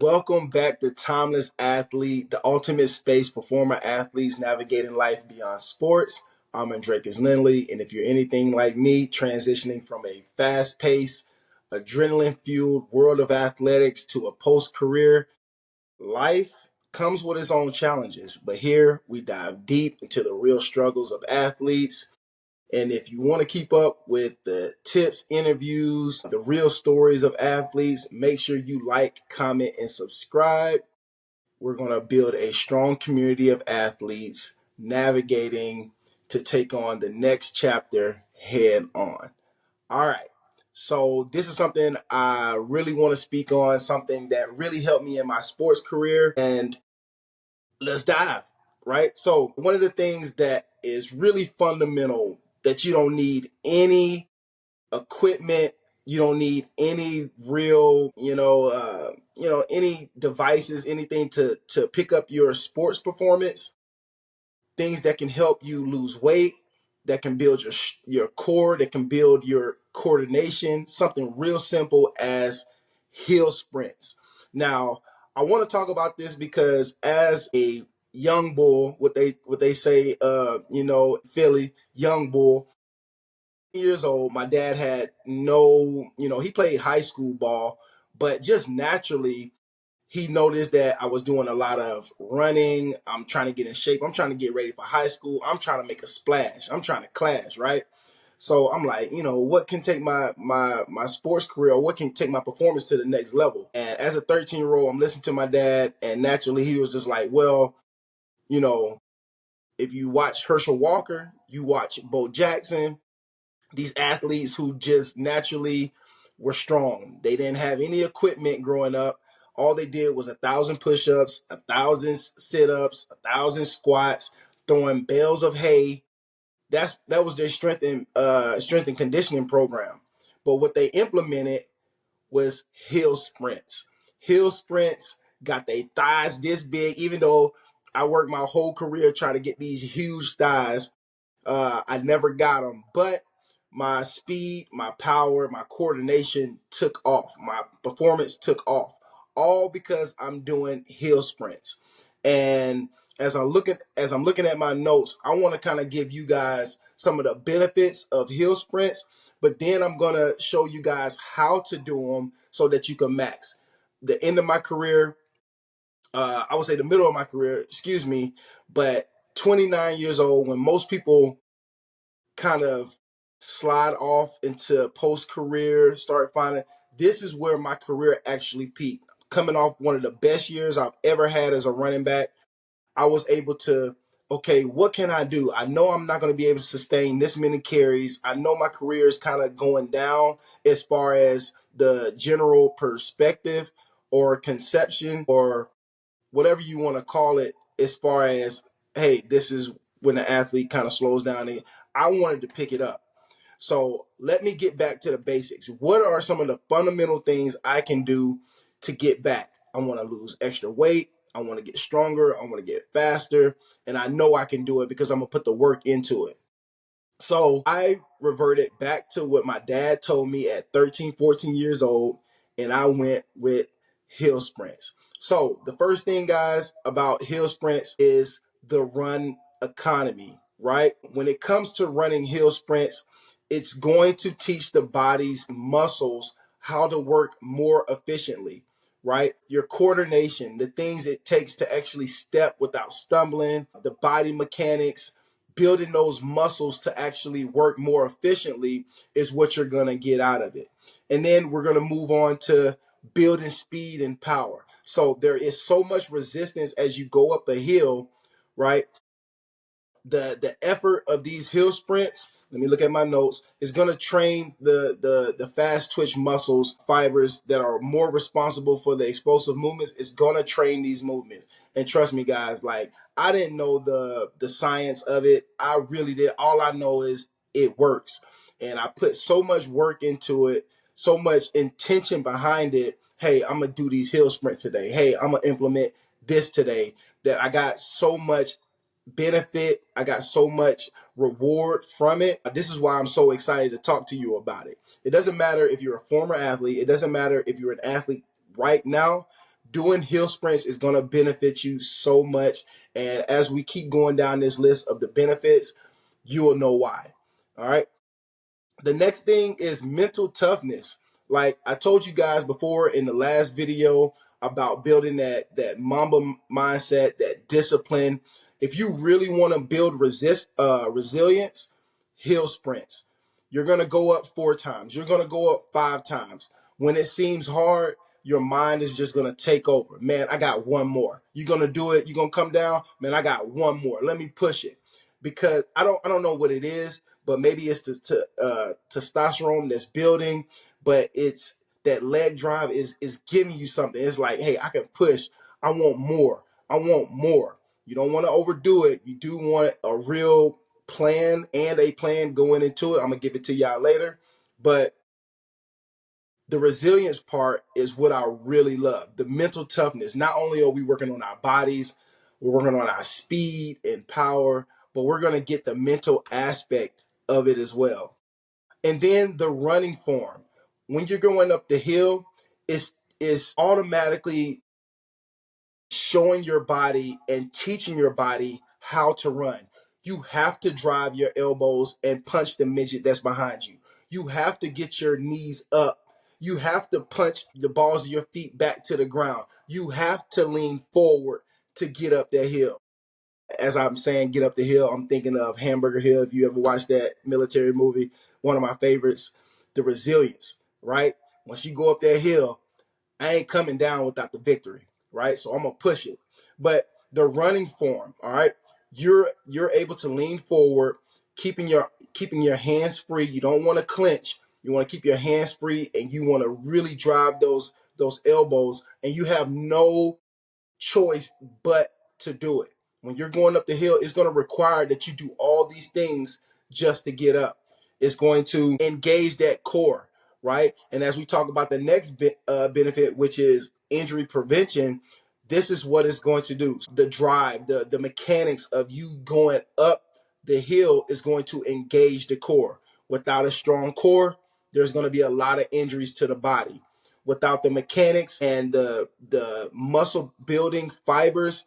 Welcome back to Timeless Athlete, the ultimate space for former athletes navigating life beyond sports. I'm Andrecus Lindley, and if you're anything like me, transitioning from a fast-paced, adrenaline-fueled world of athletics to a post-career life comes with its own challenges. But here we dive deep into the real struggles of athletes. And if you want to keep up with the tips, interviews, the real stories of athletes, make sure you like, comment, and subscribe. We're going to build a strong community of athletes navigating to take on the next chapter head on. All right. So this is something I really want to speak on, something that really helped me in my sports career. And let's dive, right? So one of the things that is really fundamental that you don't need any equipment, you don't need any real, any devices, anything to pick up your sports performance. Things that can help you lose weight, that can build your core, that can build your coordination. Something real simple as hill sprints. Now, I want to talk about this because as a young bull, what they say, Philly young bull, years old, my dad had no, he played high school ball, but just naturally, he noticed that I was doing a lot of running. I'm trying to get in shape. I'm trying to get ready for high school. I'm trying to make a splash. I'm trying to clash, right? So I'm like, what can take my sports career, or what can take my performance to the next level? And as a 13-year-old, I'm listening to my dad, and naturally he was just like, well, you know, if you watch Herschel Walker, you watch Bo Jackson, these athletes who just naturally were strong. They didn't have any equipment growing up. All they did was 1,000 push-ups, 1,000 sit-ups, 1,000 squats, throwing bales of hay. That was their strength and conditioning program. But what they implemented was hill sprints. Hill sprints got their thighs this big, even though I worked my whole career trying to get these huge thighs. I never got them, but my speed, my power, my coordination took off. My performance took off, all because I'm doing hill sprints. And as I'm looking at my notes, I want to kind of give you guys some of the benefits of hill sprints, but then I'm gonna show you guys how to do them so that you can max. The end of my career, I would say the middle of my career, excuse me, but 29 years old, when most people kind of slide off into post career, start finding, this is where my career actually peaked. Coming off one of the best years I've ever had as a running back, I was able to, okay, what can I do? I know I'm not going to be able to sustain this many carries. I know my career is kind of going down as far as the general perspective or conception or whatever you want to call it, as far as, hey, this is when the athlete kind of slows down. And I wanted to pick it up. So let me get back to the basics. What are some of the fundamental things I can do to get back? I want to lose extra weight. I want to get stronger. I want to get faster. And I know I can do it because I'm going to put the work into it. So I reverted back to what my dad told me at 13, 14 years old, and I went with hill sprints. So the first thing, guys, about hill sprints is the run economy, right? When it comes to running hill sprints, it's going to teach the body's muscles how to work more efficiently, right? Your coordination, the things it takes to actually step without stumbling, the body mechanics, building those muscles to actually work more efficiently is what you're going to get out of it. And then we're going to move on to building speed and power. So there is so much resistance as you go up a hill, right? The effort of these hill sprints, let me look at my notes, is going to train the fast twitch muscles fibers that are more responsible for the explosive movements. It's going to train these movements. And trust me, guys, like, I didn't know the science of it. I really did. All I know is it works. And I put so much work into it, so much intention behind it. Hey, I'm going to do these hill sprints today. Hey, I'm going to implement this today, that I got so much benefit. I got so much reward from it. This is why I'm so excited to talk to you about it. It doesn't matter if you're a former athlete. It doesn't matter if you're an athlete right now. doing hill sprints is going to benefit you so much. And as we keep going down this list of the benefits, you will know why. All right. The next thing is mental toughness. Like I told you guys before in the last video about building that Mamba mindset, that discipline. If you really want to build resilience, hill sprints. You're gonna go up 4 times. You're gonna go up 5 times. When it seems hard, your mind is just gonna take over. Man, I got one more. You're gonna do it. You're gonna come down. Man, I got one more. Let me push it, because I don't know what it is, but maybe it's the testosterone that's building. But it's that leg drive is giving you something. It's like, hey, I can push. I want more. I want more. You don't want to overdo it. You do want a real plan and a plan going into it. I'm gonna give it to y'all later, but the resilience part is what I really love. The mental toughness. Not only are we working on our bodies, we're working on our speed and power, but we're gonna get the mental aspect of it as well. And then the running form. When you're going up the hill, it's automatically showing your body and teaching your body how to run. You have to drive your elbows and punch the midget that's behind you. You have to get your knees up. You have to punch the balls of your feet back to the ground. You have to lean forward to get up that hill. As I'm saying, get up the hill, I'm thinking of Hamburger Hill. If you ever watched that military movie, one of my favorites, the resilience, right? Once you go up that hill, I ain't coming down without the victory, right? So I'm gonna push it. But the running form, all right, you're able to lean forward, keeping your hands free. You don't want to clench. You want to keep your hands free, and you want to really drive those elbows, and you have no choice but to do it. When you're going up the hill, it's going to require that you do all these things just to get up. It's going to engage that core, right? And as we talk about the next benefit, which is injury prevention, this is what it's going to do. The drive, the mechanics of you going up the hill is going to engage the core. Without a strong core, there's going to be a lot of injuries to the body. Without the mechanics and the muscle building fibers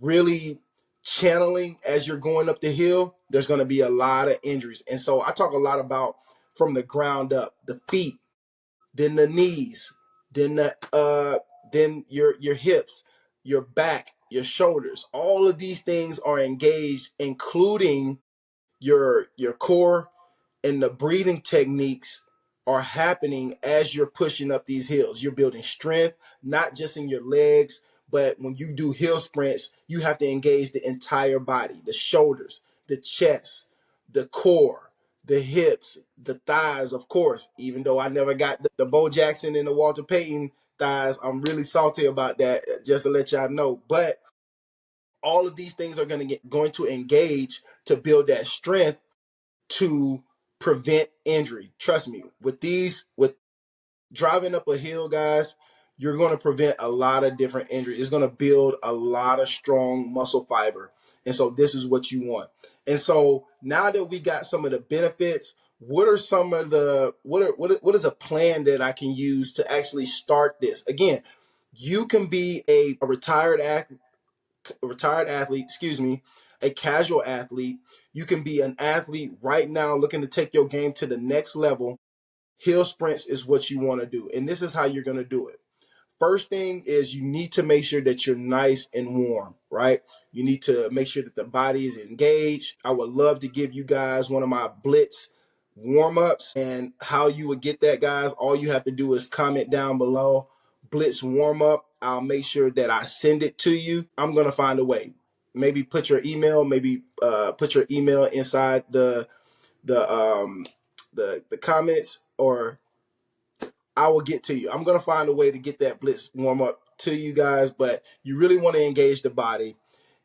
really channeling as you're going up the hill, there's going to be a lot of injuries. And so I talk a lot about from the ground up, the feet, then the knees, then your hips, your back, your shoulders. All of these things are engaged, including your core, and the breathing techniques are happening as you're pushing up these hills. You're building strength, not just in your legs, but when you do hill sprints, you have to engage the entire body, the shoulders, the chest, the core, the hips, the thighs, of course. Even though I never got the Bo Jackson and the Walter Payton thighs, I'm really salty about that, just to let y'all know. But all of these things are going to engage to build that strength to prevent injury. Trust me, with driving up a hill, guys, you're going to prevent a lot of different injuries. It's going to build a lot of strong muscle fiber. And so this is what you want. And so now that we got some of the benefits, what are some of the what is a plan that I can use to actually start this? Again, you can be a retired athlete, excuse me, a casual athlete. You can be an athlete right now looking to take your game to the next level. Hill sprints is what you want to do. And this is how you're going to do it. First thing is you need to make sure that you're nice and warm, right? You need to make sure that the body is engaged. I would love to give you guys one of my blitz warm-ups, and how you would get that, guys. All you have to do is comment down below, blitz warm-up. I'll make sure that I send it to you. I'm going to find a way. Maybe put your email, put your email inside the the comments, or I will get to you. I'm going to find a way to get that blitz warm up to you guys, but you really want to engage the body.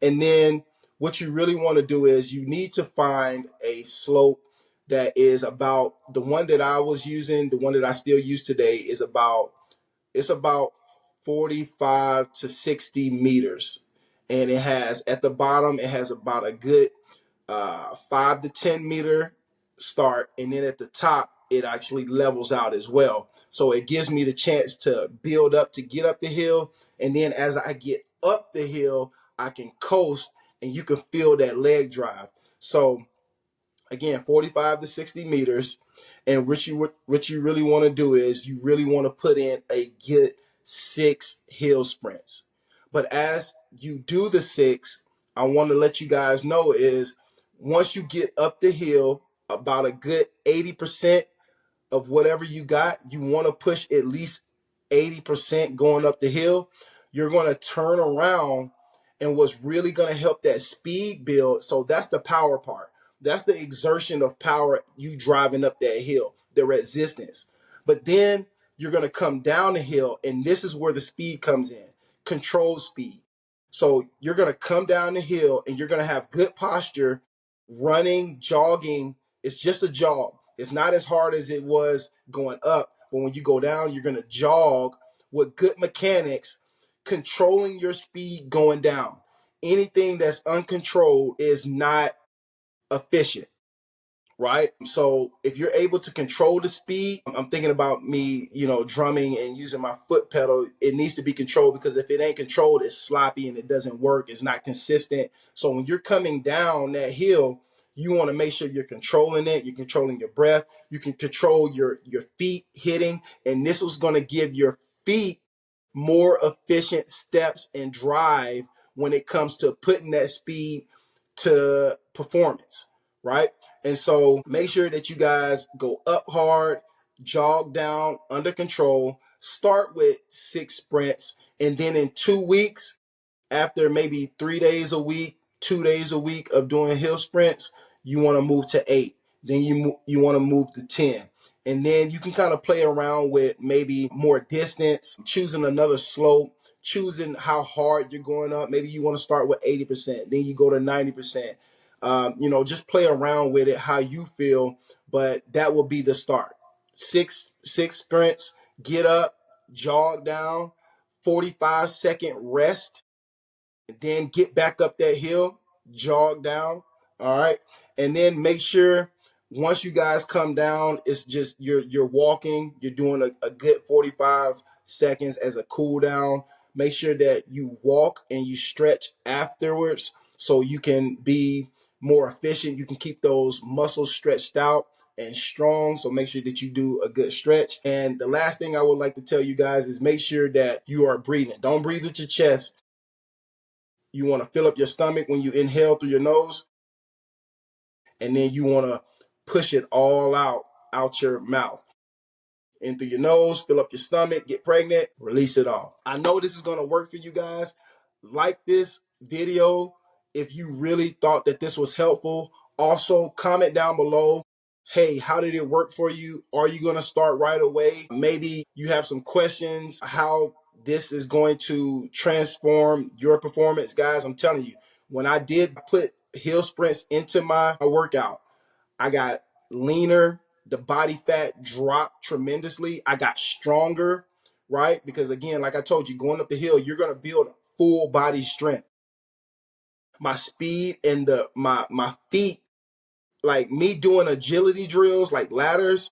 And then what you really want to do is you need to find a slope that is about, the one that I was using, the one that I still use today is about 45 to 60 meters. And it has, at the bottom, it has about a good 5 to 10 meter start. And then at the top, it actually levels out as well. So it gives me the chance to build up to get up the hill. And then as I get up the hill, I can coast and you can feel that leg drive. So again, 45 to 60 meters. And what you really want to do is you really want to put in a good 6 hill sprints. But as you do the 6, I want to let you guys know is once you get up the hill, about a good 80% of whatever you got, you want to push at least 80% going up the hill. You're going to turn around, and what's really going to help that speed build. So that's the power part. That's the exertion of power, you driving up that hill, the resistance. But then you're going to come down the hill, and this is where the speed comes in, controlled speed. So you're going to come down the hill and you're going to have good posture, running, jogging. It's just a jog. It's not as hard as it was going up, but when you go down, you're going to jog with good mechanics, controlling your speed going down. Anything that's uncontrolled is not efficient, right? So if you're able to control the speed, I'm thinking about me, drumming and using my foot pedal. It needs to be controlled, because if it ain't controlled, it's sloppy and it doesn't work. It's not consistent. So when you're coming down that hill, you want to make sure you're controlling it. You're controlling your breath. You can control your feet hitting. And this was going to give your feet more efficient steps and drive when it comes to putting that speed to performance, right? And so make sure that you guys go up hard, jog down under control, start with 6 sprints, and then in 2 weeks, after maybe 3 days a week, 2 days a week of doing hill sprints, you want to move to 8. Then you want to move to 10. And then you can kind of play around with maybe more distance, choosing another slope, choosing how hard you're going up. Maybe you want to start with 80%, then you go to 90%. Just play around with it how you feel, but that will be the start. Six sprints, get up, jog down, 45-second rest, and then get back up that hill, jog down. All right. And then make sure once you guys come down, it's just you're walking, you're doing a good 45 seconds as a cool down. Make sure that you walk and you stretch afterwards so you can be more efficient. You can keep those muscles stretched out and strong. So make sure that you do a good stretch. And the last thing I would like to tell you guys is make sure that you are breathing. Don't breathe with your chest. You want to fill up your stomach when you inhale through your nose, and then you want to push it all out your mouth. In through your nose, fill up your stomach, get pregnant, release it all. I know this is going to work for you guys. Like this video if you really thought that this was helpful. Also, comment down below, hey, how did it work for you? Are you going to start right away? Maybe you have some questions, how this is going to transform your performance. Guys, I'm telling you, when I did put hill sprints into my workout, I got leaner, the body fat dropped tremendously. I got stronger, right? Because again, like I told you, going up the hill, you're going to build full body strength. My speed and my feet, like me doing agility drills like ladders,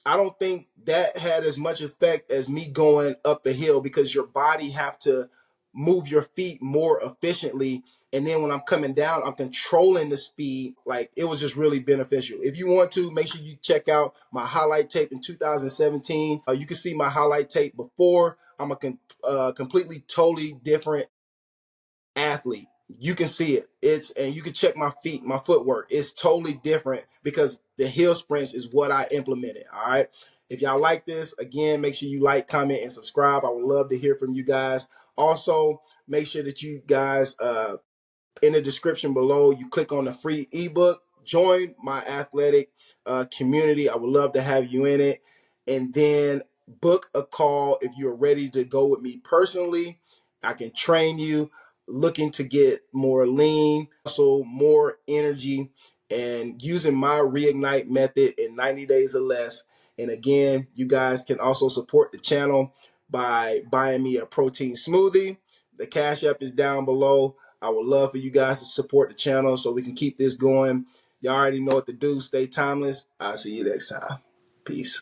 I don't think that had as much effect as me going up a hill, because your body have to move your feet more efficiently. And then when I'm coming down, I'm controlling the speed. Like, it was just really beneficial. If you want to, make sure you check out my highlight tape in 2017. You can see my highlight tape before. I'm a completely, totally different athlete. You can see it. And you can check my feet, my footwork. It's totally different because the hill sprints is what I implemented. All right. If y'all like this, again, make sure you like, comment, and subscribe. I would love to hear from you guys. Also, make sure that you guys in the description below, you click on the free ebook. Join my athletic community. I would love to have you in it. And then book a call if you're ready to go with me personally. I can train you, looking to get more lean, so more energy, and using my Reignite method in 90 days or less. And again, you guys can also support the channel by buying me a protein smoothie. The Cash App is down below. I would love for you guys to support the channel so we can keep this going. Y'all already know what to do. Stay timeless. I'll see you next time. Peace.